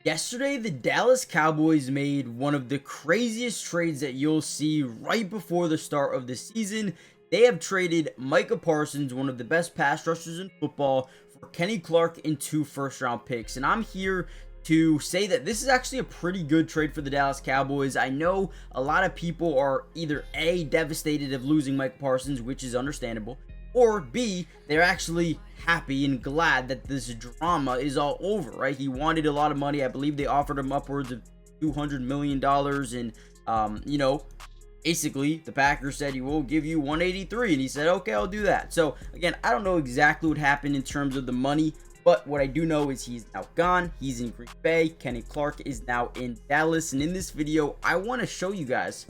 Yesterday, the Dallas Cowboys made one of the craziest trades that you'll see right before the start of the season. They have traded Micah Parsons, one of the best pass rushers in football, for Kenny Clark and 2 first-round picks. And I'm here to say that this is actually a pretty good trade for the Dallas Cowboys. I know a lot of people are either A, devastated of losing Micah Parsons, which is understandable, or B, they're actually happy and glad that this drama is all over, right? He wanted a lot of money. I believe they offered him upwards of $200 million. And, basically, the Packers said, he will give you 183. And he said, okay, I'll do that. So, again, I don't know exactly what happened in terms of the money. But what I do know is he's now gone. He's in Green Bay. Kenny Clark is now in Dallas. And in this video, I want to show you guys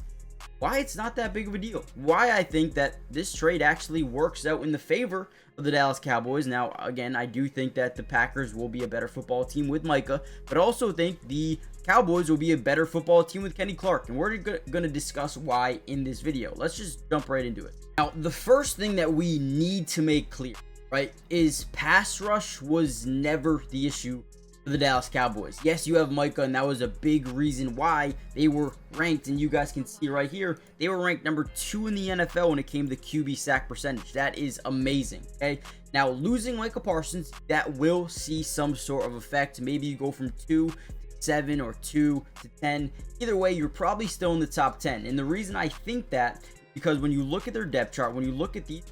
why it's not that big of a deal. Why I think that this trade actually works out in the favor of the Dallas Cowboys. Now, again, I do think that the Packers will be a better football team with Micah, but I also think the Cowboys will be a better football team with Kenny Clark, and we're going to discuss why in this video. Let's just jump right into it. Now, the first thing that we need to make clear, right, is pass rush was never the issue for the Dallas Cowboys. Yes, you have Micah, and that was a big reason why they were ranked, and you guys can see right here, they were ranked number 2 in the NFL when it came to QB sack percentage. That is amazing, okay? Now, losing Micah Parsons, that will see some sort of effect. Maybe you go from 2 to 7 or 2 to 10. Either way, you're probably still in the top 10. And the reason I think that, because when you look at their depth chart, when you look at the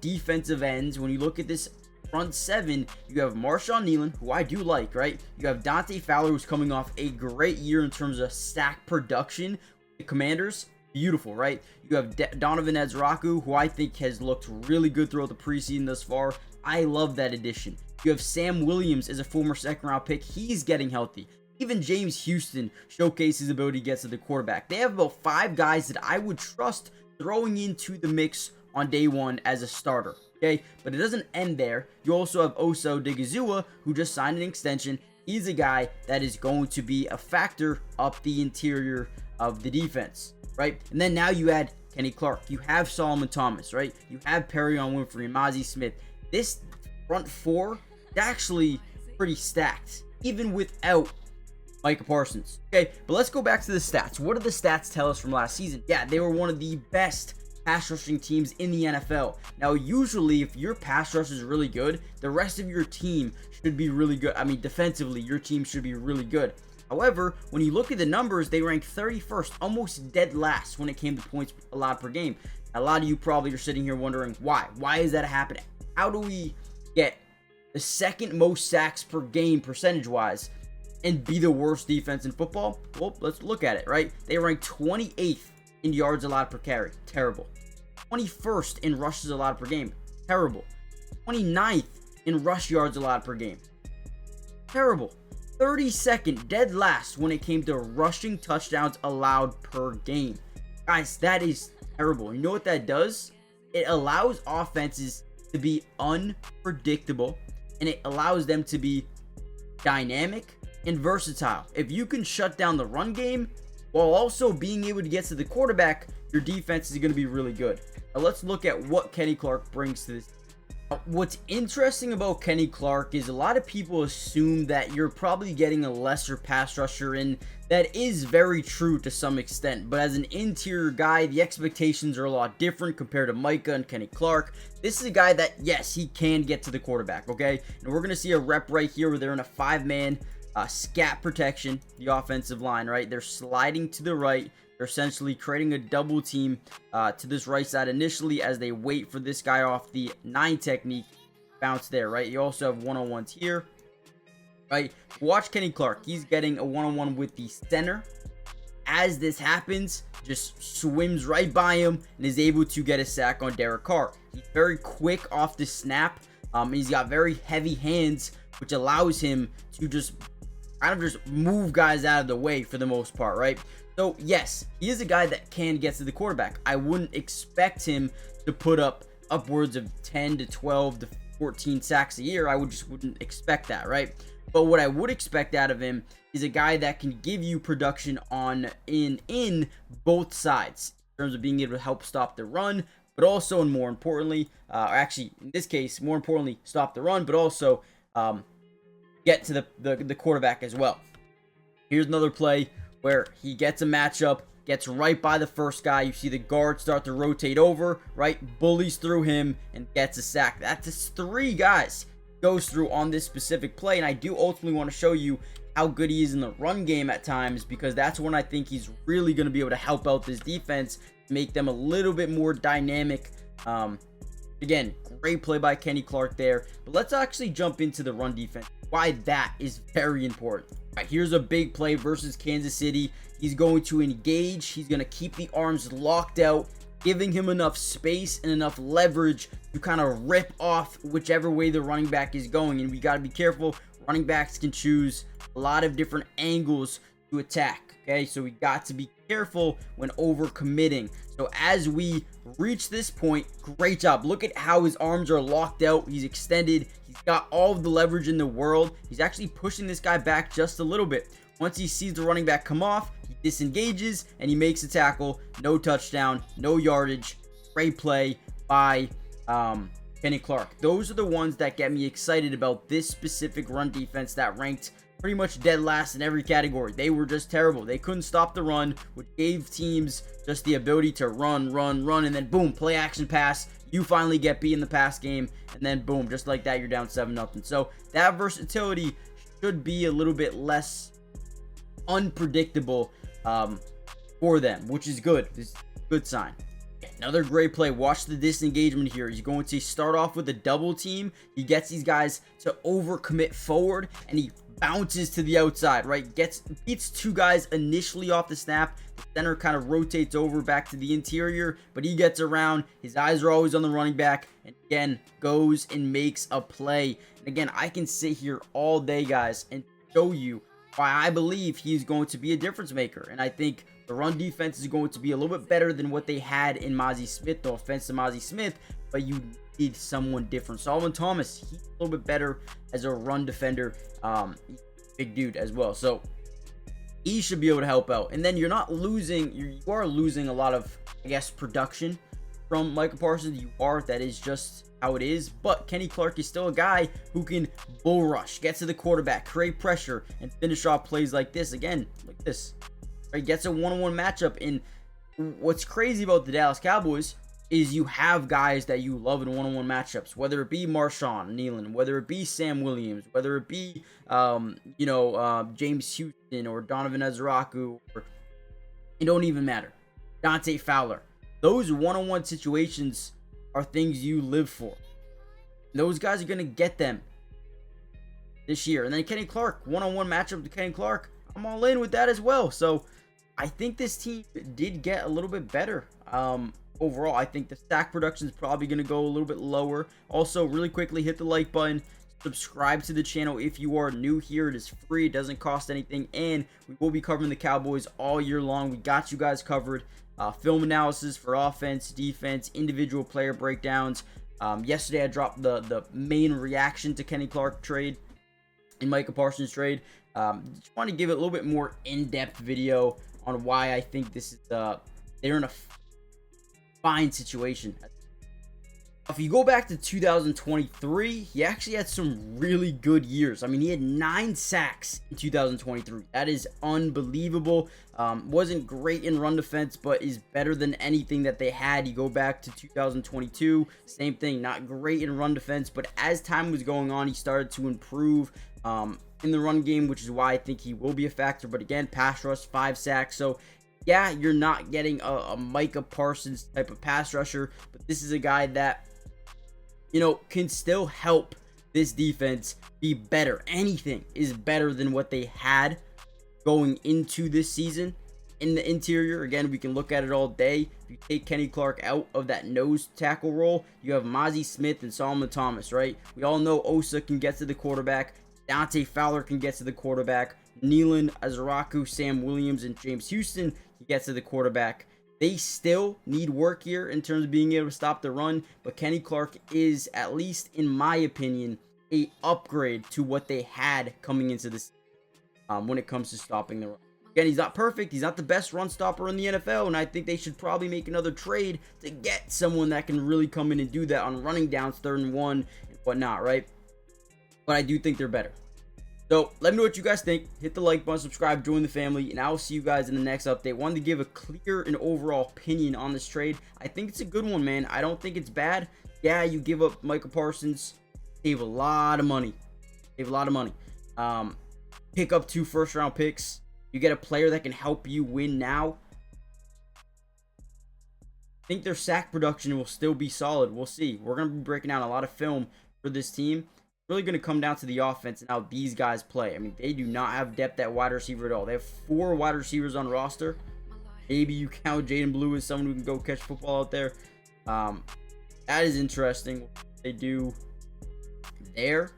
defensive ends, when you look at this front 7, you have Marshawn Kneeland, who I do like, right? You have Dante Fowler, who's coming off a great year in terms of sack production. The Commanders, beautiful, right? You have Donovan Ezraku, who I think has looked really good throughout the preseason thus far. I love that addition. You have Sam Williams as a former second-round pick. He's getting healthy. Even James Houston showcases his ability to get to the quarterback. They have about 5 guys that I would trust throwing into the mix on day 1 as a starter. Okay, but it doesn't end there. You also have Oso Digizua, who just signed an extension. He's a guy that is going to be a factor up the interior of the defense, right? And then now you add Kenny Clark. You have Solomon Thomas, right? You have Perrion Winfrey and Mozzie Smith. This front 4 is actually pretty stacked, even without Micah Parsons. Okay, but let's go back to the stats. What do the stats tell us from last season? Yeah, they were one of the best pass rushing teams in the NFL. Now, usually, if your pass rush is really good, the rest of your team should be really good. I mean, defensively, your team should be really good. However, when you look at the numbers, they rank 31st, almost dead last when it came to points allowed per game. A lot of you probably are sitting here wondering why. Why is that happening? How do we get the second most sacks per game percentage-wise and be the worst defense in football? Well, let's look at it, right? They rank 28th in yards allowed per carry. Terrible. 21st in rushes allowed per game. Terrible. 29th in rush yards allowed per game. Terrible. 32nd, dead last when it came to rushing touchdowns allowed per game. Guys, that is terrible. You know what that does? It allows offenses to be unpredictable, and it allows them to be dynamic and versatile. If you can shut down the run game while also being able to get to the quarterback, your defense is going to be really good. Now let's look at what Kenny Clark brings to this. What's interesting about Kenny Clark is a lot of people assume that you're probably getting a lesser pass rusher, and that is very true to some extent. But as an interior guy, the expectations are a lot different compared to Micah and Kenny Clark. This is a guy that, yes, he can get to the quarterback, okay? And we're going to see a rep right here where they're in a 5-man scat protection, the offensive line, right? They're sliding to the right. They're essentially creating a double team to this right side initially as they wait for this guy off the 9 technique bounce there, right? You also have one-on-ones here, right? Watch Kenny Clark. He's getting a one-on-one with the center. As this happens, just swims right by him and is able to get a sack on Derek Carr. He's very quick off the snap. He's got very heavy hands, which allows him to just kind of just move guys out of the way for the most part, right? So, yes, he is a guy that can get to the quarterback. I wouldn't expect him to put up upwards of 10 to 12 to 14 sacks a year. I wouldn't expect that, right? But what I would expect out of him is a guy that can give you production in both sides in terms of being able to help stop the run, but also, and more importantly, actually, in this case, more importantly, stop the run, but also get to the quarterback as well. Here's another play where he gets a matchup, gets right by the first guy. You see the guard start to rotate over, right? Bullies through him and gets a sack. That's 3 guys goes through on this specific play. And I do ultimately want to show you how good he is in the run game at times, because that's when I think he's really going to be able to help out this defense, make them a little bit more dynamic. Again, great play by Kenny Clark there. But let's actually jump into the run defense, why that is very important. All right, here's a big play versus Kansas City. He's going to engage. He's going to keep the arms locked out, giving him enough space and enough leverage to kind of rip off whichever way the running back is going. And we got to be careful. Running backs can choose a lot of different angles to attack. Okay, so we got to be careful when overcommitting. So as we reach this point, great job. Look at how his arms are locked out. He's extended. He's got all of the leverage in the world. He's actually pushing this guy back just a little bit. Once he sees the running back come off, he disengages and he makes a tackle. No touchdown, no yardage. Great play by Kenny Clark. Those are the ones that get me excited about this specific run defense that ranked pretty much dead last in every category. They were just terrible. They couldn't stop the run, which gave teams just the ability to run, and then boom, play action pass. You finally get beat in the pass game, and then boom, just like that, you're down 7-0. So that versatility should be a little bit less unpredictable for them, which is good. This is a good sign. Another great play. Watch the disengagement here. He's going to start off with a double team. He gets these guys to overcommit forward, and he bounces to the outside, right? Beats 2 guys initially off the snap. The center kind of rotates over back to the interior, but he gets around. His eyes are always on the running back, and again, goes and makes a play. And again, I can sit here all day, guys, and show you why I believe he's going to be a difference maker. And I think the run defense is going to be a little bit better than what they had in Mazi Smith. No offense to Mazi Smith, but you need someone different. Solomon Thomas, he's a little bit better as a run defender. Big dude as well, so he should be able to help out. And then you're not losing, you are losing a lot of, I guess, production from Micah Parsons. You are, that is just how it is. But Kenny Clark is still a guy who can bull rush, get to the quarterback, create pressure, and finish off plays like this. Again, like this, right? Gets a one-on-one matchup. And what's crazy about the Dallas Cowboys is you have guys that you love in one-on-one matchups, whether it be Marshawn Nealon, whether it be Sam Williams, whether it be, James Houston or Donovan Ezraku, or it don't even matter. Dante Fowler. Those one-on-one situations are things you live for. Those guys are going to get them this year. And then Kenny Clark, one-on-one matchup to Kenny Clark. I'm all in with that as well. So I think this team did get a little bit better. Overall, I think the sack production is probably going to go a little bit lower. Also, really quickly, hit the like button. Subscribe to the channel if you are new here. It is free. It doesn't cost anything. And we will be covering the Cowboys all year long. We got you guys covered. Film analysis for offense, defense, individual player breakdowns. Yesterday, I dropped the main reaction to Kenny Clark trade and Micah Parsons trade. Just want to give it a little bit more in-depth video on why I think this is they're in a fine situation. If you go back to 2023, he actually had some really good years. I mean, he had 9 sacks in 2023. That is unbelievable. Wasn't great in run defense, but is better than anything that they had. You go back to 2022, same thing. Not great in run defense, but as time was going on, he started to improve in the run game, which is why I think he will be a factor. But again, pass rush, 5 sacks. So yeah, you're not getting a Micah Parsons type of pass rusher, but this is a guy that, you know, can still help this defense be better. Anything is better than what they had going into this season in the interior. Again, we can look at it all day. If you take Kenny Clark out of that nose tackle role, you have Mazi Smith and Solomon Thomas, right? We all know Osa can get to the quarterback. Dante Fowler can get to the quarterback. Nealon, Ezraku, Sam Williams, and James Houston can get to the quarterback. They still need work here in terms of being able to stop the run, but Kenny Clark is, at least in my opinion, a upgrade to what they had coming into this when it comes to stopping the run. Again, he's not perfect. He's not the best run stopper in the NFL, and I think they should probably make another trade to get someone that can really come in and do that on running downs, 3rd and 1, and whatnot, right? But I do think they're better. So let me know what you guys think. Hit the like button, subscribe, join the family, and I will see you guys in the next update. Wanted to give a clear and overall opinion on this trade. I think it's a good one, man. I don't think it's bad. Yeah, you give up Micah Parsons, save a lot of money. Save a lot of money. Pick up 2 first-round picks. You get a player that can help you win now. I think their sack production will still be solid. We'll see. We're going to be breaking down a lot of film for this team. It's really going to come down to the offense and how these guys play. I mean, they do not have depth at wide receiver at all. They have 4 wide receivers on roster. Maybe you count Jaden Blue as someone who can go catch football out there. That is interesting what they do there.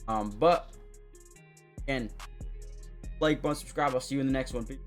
But again, like, button, subscribe. I'll see you in the next one. Peace.